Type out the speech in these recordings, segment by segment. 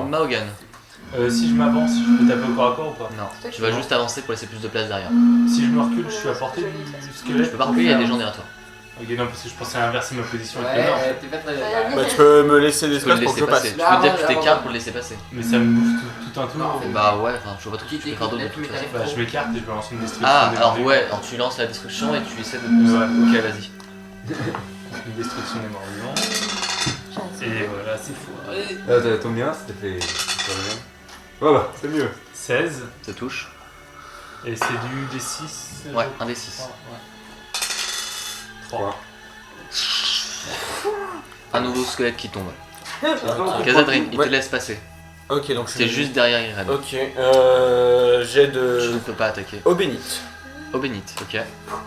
Mahogan. Si je m'avance, je peux taper au corps à corps ou pas? Non, tu vas juste avancer pour laisser plus de place derrière. Si je me recule, je suis à portée du squelette. Tu peux pas reculer, il y a des gens derrière toi. Ok, non, parce que je pensais inverser ma position avec Ouais, le nord. t'es pas très... Bah, tu peux me laisser Tu peux l'espace le pour que laisser je passe. passer. Tu peux dire que tu t'écartes pour le laisser passer. Mais ça me bouffe tout un tour. Bah ouais, enfin je vois pas trop ce que tu peux faire d'autre de toute façon. Bah, je m'écarte et je vais lancer une destruction. Ah, des alors morts ouais, alors tu lances la destruction et tu essaies de pousser. Ok, vas-y. vivants. Une destruction des morts vivants. Et voilà, c'est fou. Ça tombe bien, ça t'a fait. Voilà, c'est mieux. 16. Ça touche. Et c'est du D6. Ouais, un des 6. 3. Un nouveau squelette qui tombe. Kazadrin, il te laisse passer. Ok, donc je C'est juste derrière Irene. Ok, j'ai Tu ne de... peux pas attaquer. Eau bénite. Eau bénite, ok.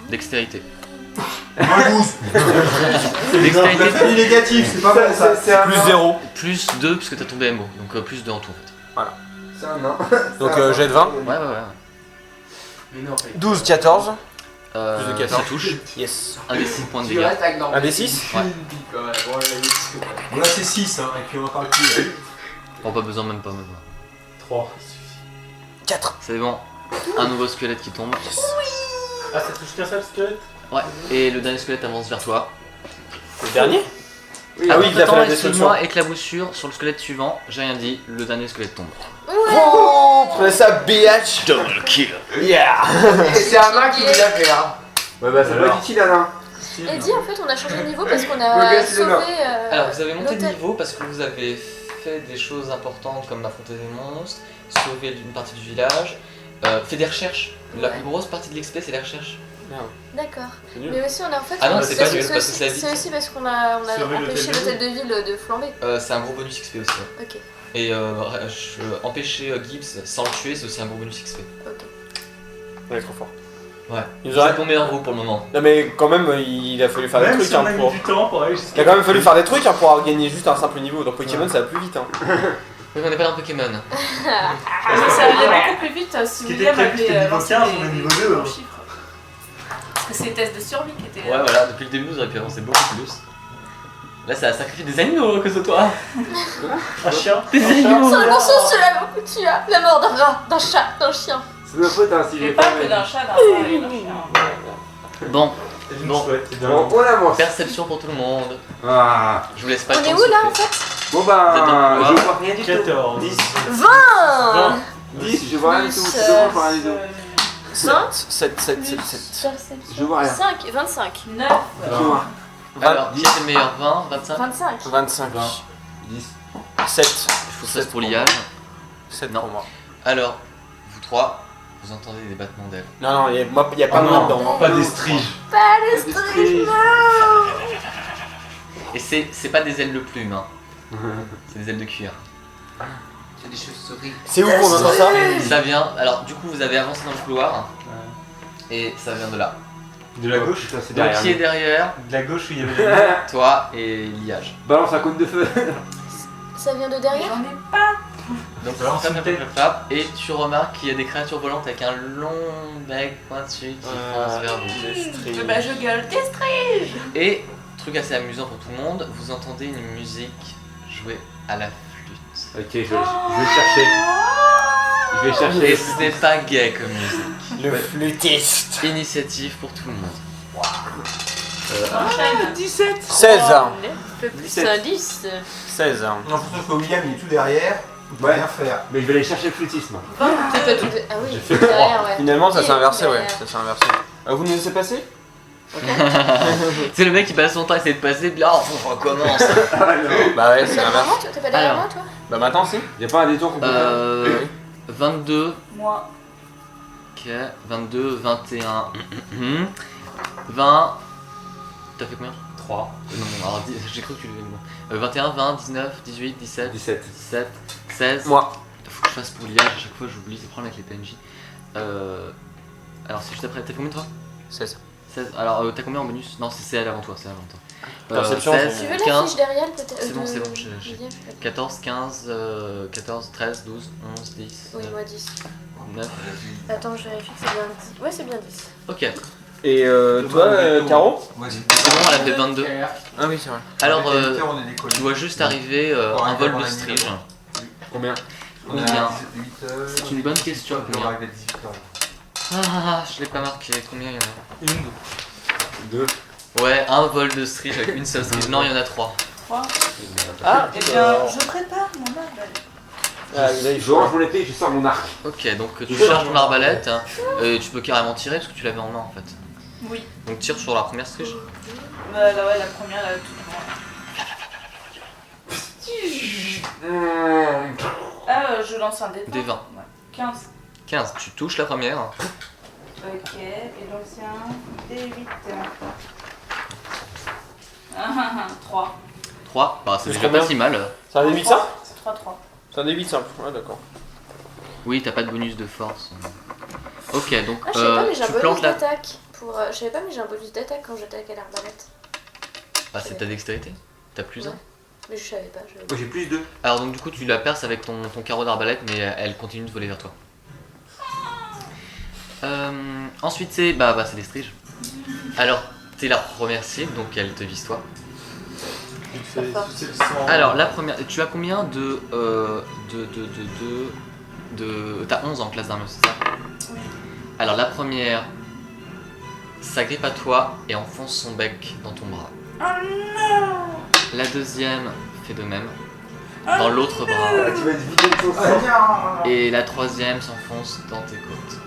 Dextérité. C'est négatif, c'est pas bon ça. C'est Plus 0. Plus 2 puisque t'as tombé MO. Donc plus 2 en tout en fait. C'est un nain. Donc j'ai de 20. Ouais. Mais non, en fait. 12, 14. Plus de 14. Ça touche. Yes. Un des 6 points de Tu dégâts. restes avec Un des 6. Ouais. Bon là c'est 6 hein, et puis on va parler plus. Oh, pas besoin, même pas. 3. 4. C'est bon. Un nouveau squelette qui tombe. Ah, ça touche qu'un seul squelette? Ouais. Et le dernier squelette avance vers toi. Le dernier? Oui, Ah oui, il a fait la destruction. Excuse-moi, éclaboussure sur le squelette suivant. J'ai rien dit. Le dernier squelette tombe. Oh, prenez ça, bitch. Double kill. Yeah. C'est un nain qui vous a fait là. Ouais bah c'est pas utile Alain. Et dis, en fait, on a changé de niveau parce qu'on Le a gars, c'est sauvé. Alors vous avez monté de l'hôtel. niveau parce que vous avez fait des choses importantes comme affronter des monstres, sauver une partie du village, fait des recherches. La Ouais. plus grosse partie de l'XP c'est les recherches. D'accord. C'est nul. Mais aussi, on a en fait. Ah non, c'est pas nul, parce que ça c'est vite. aussi parce qu'on a Sauver empêché l'hôtel l'hôtel de ville de flamber. C'est un gros bonus XP aussi. Ouais. Ok, Et empêcher Gibbs sans le tuer c'est aussi un gros bonus XP. ok. Il est trop fort. Ouais. Il nous C'est aurait... ton meilleur roue pour le moment. Non mais quand même, il a fallu faire des Même trucs si on a hein, mis pour... du temps pour aller Il jusqu'à... a quand même fallu faire des trucs hein, pour gagner juste un simple niveau. Dans Pokémon ça va plus vite hein. Oui, on n'est pas dans Pokémon. Ça allait beaucoup plus vite si Ce qui était William prévu, c'était avait niveau lancé 15, des on est niveau des 2, bons hein. chiffres. Parce que c'est les tests de survie qui étaient Ouais voilà, depuis le début vous auriez pu avancer beaucoup plus. Là ça a sacrifié des animaux à cause de toi. Un chien. Des animaux. Sur le mensonge, cela beaucoup tué. La mort d'un rat, d'un chat, d'un chien. C'est ma faute hein si Et j'ai pas pas. que d'un chat, d'un rat et d'un chien. Bon, C'est une Bon. chouette, c'est Bon, dingue. on avance. perception pour tout le monde. Ah. Je vous laisse pas le On temps est de où là en souffler. fait? Bon Vous êtes dans bah le je couloir. vois rien du tout. 14. 10. 20 10, je vois rien du tout. Plus, C'est bon, je vois rien du tout. 5 7. Perception. Ouais. 5, 25. 9. Je vois. Alors, qui est le meilleur 20, 25 25. 25. 10. 7. Il faut 16 pour l'IA. 7 Non. pour moi. Alors, vous trois, vous entendez des battements d'ailes. Non, il y a pas Ah de non, moi dedans. pas des striges. Pas de strige. Et c'est pas des ailes de plume, hein. C'est des ailes de cuir. C'est des chauves-souris. C'est où qu'on entend ça? Ça vient, alors du coup vous avez avancé dans le couloir, et ça vient de là. De la gauche. Putain, c'est Donc derrière qui est nous. derrière De la gauche où il y avait la... toi et Liage. Balance un cône de feu. Ça vient de Mais derrière? j'en ai pas. Donc Alors, ça c'est fait frappe, et tu remarques qu'il y a des créatures volantes avec un long bec pointu qui foncent vers vous. Bah je gueule, des striges. Et, truc assez amusant pour tout le monde, vous entendez une musique jouée à la flûte. Ok, je vais chercher. Je vais chercher. Et ce n'est pas gay comme musique. Le flûtiste. Initiative pour tout le monde. Enchaîne. 17. 16. Plus 10. 16. Non, surtout que William il est tout derrière, il peut Ouais. rien faire. Mais je vais aller chercher le flûtisme. Ah oui, J'ai fait derrière, ouais. Finalement ça s'est inversé, ouais. Derrière. Ça s'est inversé. Vous nous laissez passer? C'est le mec qui passe son temps à essayer de passer, puis là, oh, faut que je recommence. Bah ouais, c'est T'es l'inverse. vraiment, t'es pas derrière Alors. moi, toi? Bah maintenant si. Y'a pas un détour qu'on peut faire 22, Moi. ok, 22, 21, 20. T'as fait combien 3. Non, alors j'ai cru que tu l'avais dit. 21, 20, 19, 18, 17, 17. 17, 16. Moi. Faut que je fasse pour l'IA, à chaque fois j'oublie ces problèmes avec les PNJ. Alors c'est juste après, t'as fait combien toi 16. 16. Alors t'as combien en bonus? Non, c'est elle avant toi, c'est elle avant toi. Perception, 16, Tu veux la 15, fiche derrière peut-être? C'est bon, c'est bon, de- j'ai- William 14, 15, 14, 13, 12, 11, 10, Oui, 9, moi 10. 9. Attends, je vérifie que c'est bien 10. Ouais, c'est bien 10. Ok. Et toi, Caro? Vas-y. C'est bon, elle a fait 22. Ah oui, c'est vrai. Alors, on est des collègues. tu vois juste arriver un vol de Strige. Combien? On est Combien à 8 heures. C'est une bonne question. On Combien? arrive à 18 heures. Ah, je l'ai pas marqué. Combien il y en a? Deux. Ouais, un vol de Strige avec une seule Strige. Non, il y en a 3. 3. Ah, Eh bien, je prépare mon arbalète. Ah, là, il Je faut. range mon épée et je sors mon arc. Ok, donc tu charges ton arbalète. Tu peux carrément tirer parce que tu l'avais en main en fait. Oui. Donc tire sur la première Strige. Bah, là, ouais, la première, là, toute grande. Ah, je lance un dé. Des 20. Ouais. 15. 15, tu touches la première. Ok, et donc c'est un D8. 3. 3, bah c'est C'est déjà combien pas si mal. C'est un D8 simple? C'est 3. C'est un D8 simple. Ouais, d'accord. Oui, t'as pas de bonus de force. Ok, donc Ah, je savais pas, mais j'ai un tu bonus plantes la. d'attaque. Je savais pas, mais j'ai un bonus d'attaque quand j'attaque à l'arbalète. Bah c'est ta dextérité. T'as plus 1. Ouais. Mais je savais pas. Moi j'ai plus 2. Alors donc du coup tu la perces avec ton carreau d'arbalète mais elle continue de voler vers toi. Ensuite c'est c'est des striges. Alors t'es la première cible donc elle te vise toi. Alors la première, tu as combien t'as 11 en classe d'armure, c'est ça? Oui. Alors la première s'agrippe à toi et enfonce son bec dans ton bras. Oh non! La deuxième fait de même dans l'autre bras. Ah, tu vas être vidé de ton sang. Et la troisième s'enfonce dans tes côtes.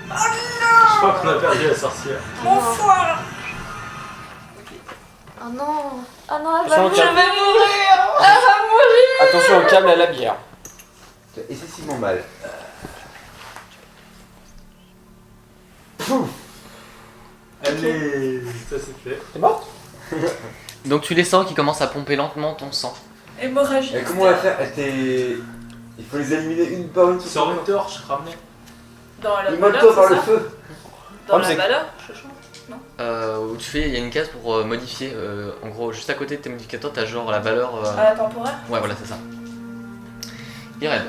Je crois qu'on a perdu la sorcière. Mon foie! Oh non. Oh non, elle va Attention, mourir. Je vais mourir! Attention au câble à la bière. C'est excessivement mal. Allez, ça c'est fait. T'es morte? Donc tu les sens qui commencent à pomper lentement ton sang. Hémorragie. Et comment on va faire? Il faut les éliminer une par une. Sors une torche, ramenez. Dans la Immole-toi valeur, par c'est le ça? feu. Dans Oh, la c'est- valeur, je change. Où tu fais, il y a une case pour modifier. En gros, juste à côté de tes modificateurs, t'as genre la valeur. À la temporaire? Ouais, voilà, c'est ça. Irène.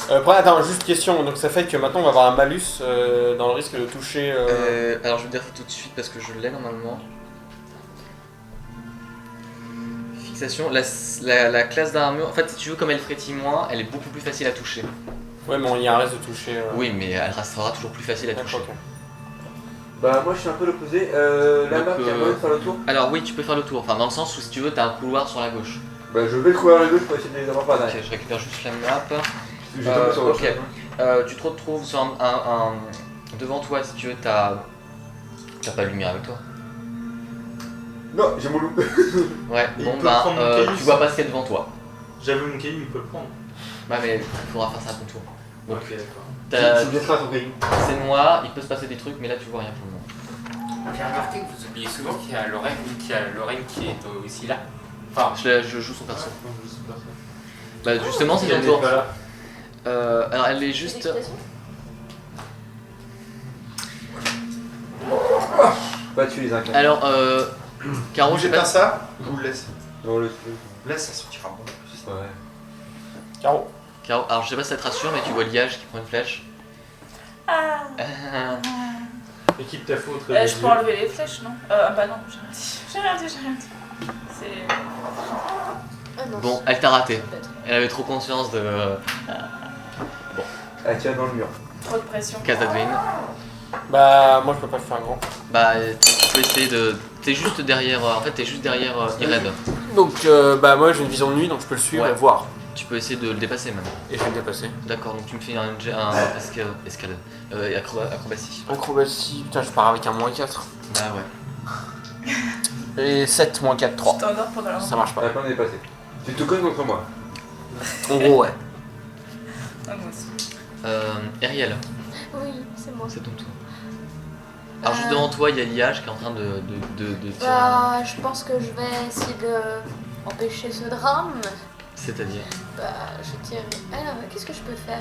Après, attends, juste question. Donc ça fait que maintenant on va avoir un malus dans le risque de toucher. Alors je vais dire tout de suite parce que je l'ai normalement. Fixation. La classe d'armure. En fait, si tu veux, comme elle frétille moins, elle est beaucoup plus facile à toucher. Ouais, mais il y a un risque de toucher. Oui, mais elle restera toujours plus facile à toucher. D'accord, ok. Bah moi je suis un peu l'opposé. La Donc, map, il y a moyen de faire le tour. Alors oui, tu peux faire le tour. Enfin, dans le sens où si tu veux, t'as un couloir sur la gauche. Bah je vais courir les deux pour essayer de les avoir par Ok, derrière. je récupère juste la map. J'ai tombé sur ok. le Tu te retrouves sur devant toi si tu veux, t'as pas de lumière avec toi. Non, j'ai mon loup. Ouais, Il bon peut prendre mon caillou, tu vois ça. pas ce qu'il y a devant toi. J'avais mon caillou, il peut le prendre. Ouais, mais il faudra faire ça à ton tour. Donc, Ok, d'accord. t'as- Tu me laisseras ton caillou. c'est noir, il peut se passer des trucs, mais là tu vois rien pour le moment. J'ai remarqué que vous oubliez souvent qu'il y a Lorraine qui est aussi là. Enfin, Je joue son perso. Non, je sais pas ça. Bah, justement, c'est Elle ton est tour. pas là. Alors, elle est juste. Pas tuer les incarnes. Alors, Caro, j'ai J'ai pas pas. ça, je vous le laisse. Non, le Laisse, ça sortira bon. Ouais. Caro. Caro, alors je sais pas si ça te rassure, mais tu vois Liage qui prend une flèche. Ah. Équipe ta faute. Je peux enlever les flèches, non? Bah non, j'ai rien dit. J'ai rien dit. C'est. Ah non. Bon, elle t'a raté. Elle avait trop conscience de. Elle tient dans le mur. Trop de pression. Catadrine. Bah, moi je peux pas faire grand. Bah, tu peux essayer de. T'es juste derrière. En fait, t'es juste derrière Irène. Donc, bah, moi j'ai une vision de nuit donc je peux le suivre Ouais. et voir. Tu peux essayer de le dépasser même. Et je vais le dépasser. D'accord, donc tu me fais un escalade. Acrobatie. Acrobatie, putain, je pars avec un -4. Bah ouais. Et 7 -4, 3. Tu t'endors pendant la Ça marche pas. Elle a pas dépassé. Tu te cognes contre moi. En gros, ouais. Ah, moi aussi. Ariel, Oui, c'est moi. c'est ton tour. Alors juste devant toi, il y a Liage qui est en train de tirer. Bah, je pense que je vais essayer de empêcher ce drame. C'est-à-dire. Bah, je tire. Alors, qu'est-ce que je peux faire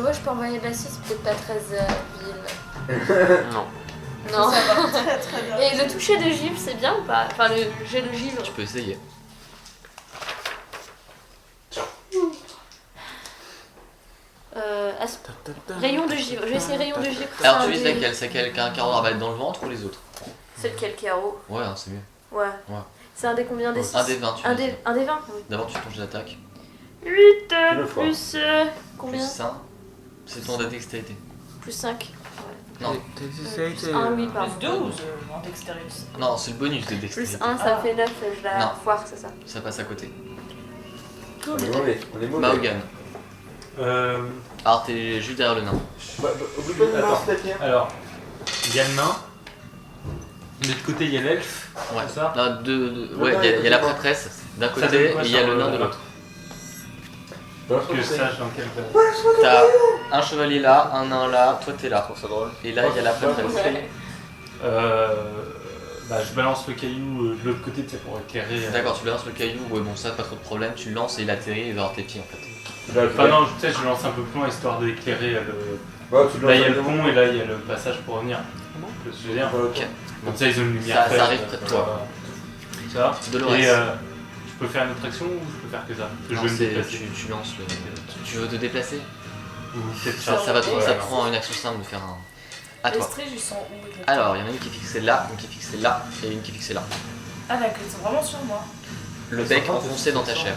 ouais, je peux envoyer de la 6, peut-être pas très habile. Non. Non. Ça va très très bien. Et le toucher de givre, c'est bien ou pas? Enfin, le jet de givre. Tu peux essayer. Rayon de givre. Je vais essayer rayon de givre. Alors tu vises laquelle? C'est quel qui a un carreau d'arbalète dans le ventre ou les autres? Celle qui a le carreau. Ouais, hein, c'est mieux. Ouais. C'est un des combien des 6? Un des 20, tu Un vises. des 20 Oui. D'abord tu tonges d'attaque. 8 plus combien? Plus 5. C'est ton dextérité. Plus 5. Non. Plus 1, oui, pardon. Plus 12 en dextérité. Non, c'est le bonus de dextérité. Plus 1, ça fait 9, je la Non. foire, c'est ça. Ça passe à côté. On est mauvais. On est mauvais. Mahogan. Alors t'es juste derrière le nain. Oublie pas de Attends. lancer la pierre. Alors, il y a le nain. De l'autre côté, il y a l'elfe. Ouais. C'est ça? Non, ouais, il y a la prêtresse d'un Ça donne côté quoi et il y a sur le nain de l'autre. Que je sache dans quel cas. T'as un chevalier là, un nain là, toi t'es là. C'est drôle. Et là il y a la prêtresse. Bah, je balance le caillou de l'autre côté, tu sais, pour éclairer. D'accord, tu lances le caillou, ouais bon ça pas trop de problème, tu le lances et il atterrit vers tes pieds en fait. Enfin, non, tu sais, je lance un peu plus loin histoire d'éclairer le. Ouais, tu Là, il y a lances le pont et là, il y a le passage pour revenir. Tu vois ce que je veux dire? Ok. Donc, ça, ils ont une lumière. Ça arrive près de toi. Ça. Dolores. Et je peux faire une autre action ou je peux faire que ça? Parce que Non, je veux me c'est- déplacer. tu lances le. Tu veux te déplacer? Ou peut-être Ça va ouais, ça alors. prend une action simple de faire un. À Les toi. striges, ils sont où exactement? Alors, il y en a une qui est fixée là, une qui est fixée là et une qui est fixée là. Ah d'accord, ils sont vraiment sur moi. Le bec enfoncé dans ta chair.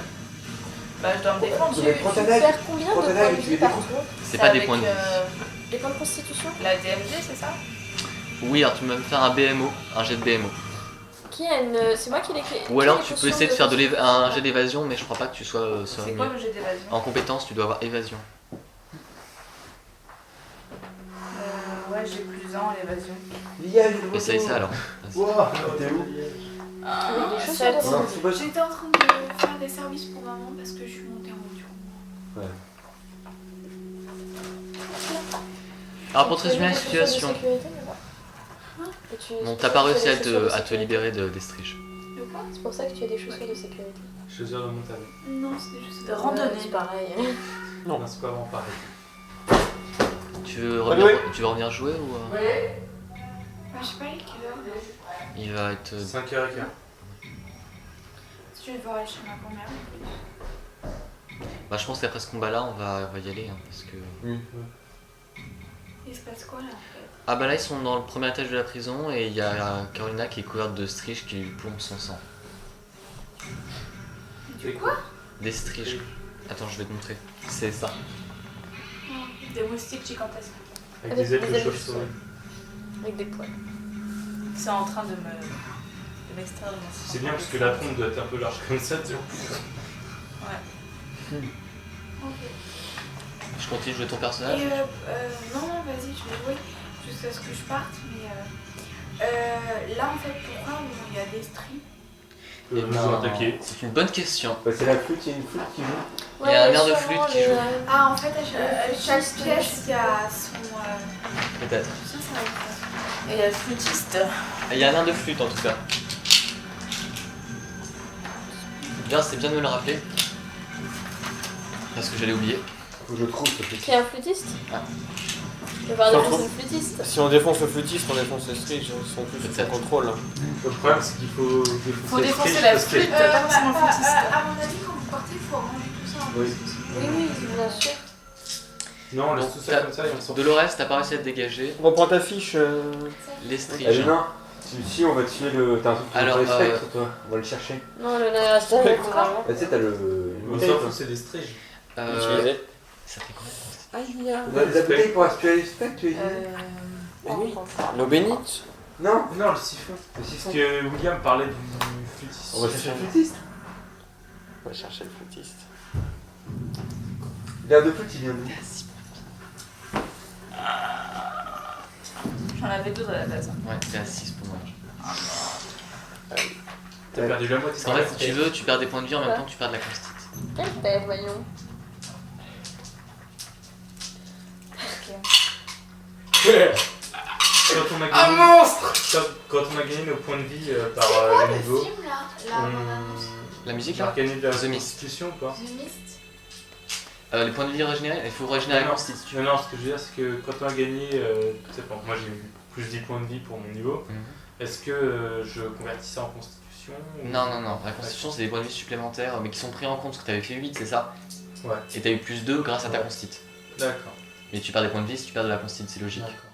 Bah je dois me défendre. Tu prends ta dague. perds combien de Prends ta points dague de et tu vie les par découpes. tour? C'est pas des avec, points de vie. Des points de constitution? La DMG, c'est ça? Oui, alors tu peux me faire un BMO, un jet de BMO. Qui a une. C'est moi qui l'ai créé. Ou alors tu peux essayer de faire un jet d'évasion, mais je crois pas que tu sois C'est quoi mieux. le jet d'évasion? En compétence, tu dois avoir évasion. Ouais, j'ai plus 1 en l'évasion. Essaye ça alors. Vas-y. Wouah, t'es où? Avec des chaussures sept. de Non, c'est pas J'étais en train de faire des services pour maman parce que je suis montée en haut du coup. Alors pour te résumer la situation, bon t'as pas réussi à te libérer des striges. De quoi? C'est pour ça que tu as des chaussures de sécurité. Chaussures de montagne. Non, c'était juste De randonnée. C'est pareil. Non, c'est pas vraiment pareil. Tu veux revenir jouer ou Bah, je sais pas, il est quelle heure? il va être 5h15. Si tu veux voir aller chez ma grand-mère. bah je pense qu'après ce combat là on va y aller hein, parce que Il se passe quoi là en fait? ah bah là ils sont dans le premier étage de la prison et il y a Carolina qui est couverte de striges qui lui plombent son sang. Du quoi? Des striges. Attends je vais te montrer. C'est ça. Des moustiques gigantesques. Avec Avec des ailes des de ailes de chauve-souris. Avec des poils. C'est en train de m'extraire de mon C'est bien parce que la trompe doit être un peu large comme ça, tu vois. Ok. Je continue de jouer ton personnage. Et non, vas-y, je vais jouer jusqu'à ce que je parte, mais là en fait, pourquoi il y a des streams? Eh Nous ben, ont attaqué. C'est une bonne question. Bah, c'est la flûte, il y a une flûte qui joue. Il y a un air de flûte qui joue. Ah, en fait, à chaque pièce, il y a son. Peut-être. Ça va être ça. Et il y a le flûtiste. Il y a un air de flûte en tout cas. Bien, c'est bien de me le rappeler. Parce que j'allais oublier. Faut que je trouve ce flûte. Qui est un flûtiste? Ah. Je vais voir Sans défoncer trop. une flûtiste. Si on défonce le flûtiste, on défonce les striges, ils sont plus sous Peut-être. contrôle. Le problème, c'est qu'il faut Faut les défoncer striges la parce que- flûte, pas forcément le flûtiste. À mon avis, quand vous partez, il faut ranger tout ça en Oui. plus. Oui, bien sûr. Non, on laisse Donc, tout ça t'as- comme ça et on s'en fout. Dolores, t'as pas réussi à te dégager. Reprends ta fiche. Les Eh striges. non, si on va tuer le. T'as un truc pour Alors, les spectres, toi. On va le chercher. Non, le nain reste avec moi. Bah, tu sais, t'as le. une On bouteille, s'en toi. fout, c'est des striges. Utiliser. Ça fait combien? La bouteille pour aspirer les spectres, tu es Oui. L'eau bénite. Non, Non, le siphon. le siphon. Parce que William parlait du flûtiste. On va chercher le flûtiste. On va chercher le flûtiste. L'air de flûte, il vient d'où? J'en avais 12 à la base. Ouais, t'es à 6 pour moi. T'as perdu la moitié. Parce qu'en fait, si tu veux, tu perds des points de vie en même temps que tu perds de la constite. Quelle paix, voyons. Quand on a gagné, quand on a gagné nos points de vie par le Le niveau, film là, la bande-annonce. La musique on a là gagné de la The Mist. constitution ou pas? The Mist. Les points de vie régénérés, il faut régénérer la Non, constite. non, non, ce que je veux dire, c'est que quand on a gagné, tu sais pas, moi j'ai eu plus 10 points de vie pour mon niveau, Mhm. est-ce que je convertis ça en constitution ou- Non, non, non. La constitution, c'est des points de vie supplémentaires, mais qui sont pris en compte parce que t'avais fait 8, c'est ça? Ouais, Et t'as eu plus 2 grâce à ta Ouais. constite. d'accord. Mais tu perds des points de vie si tu perds de la constitution, c'est logique. D'accord.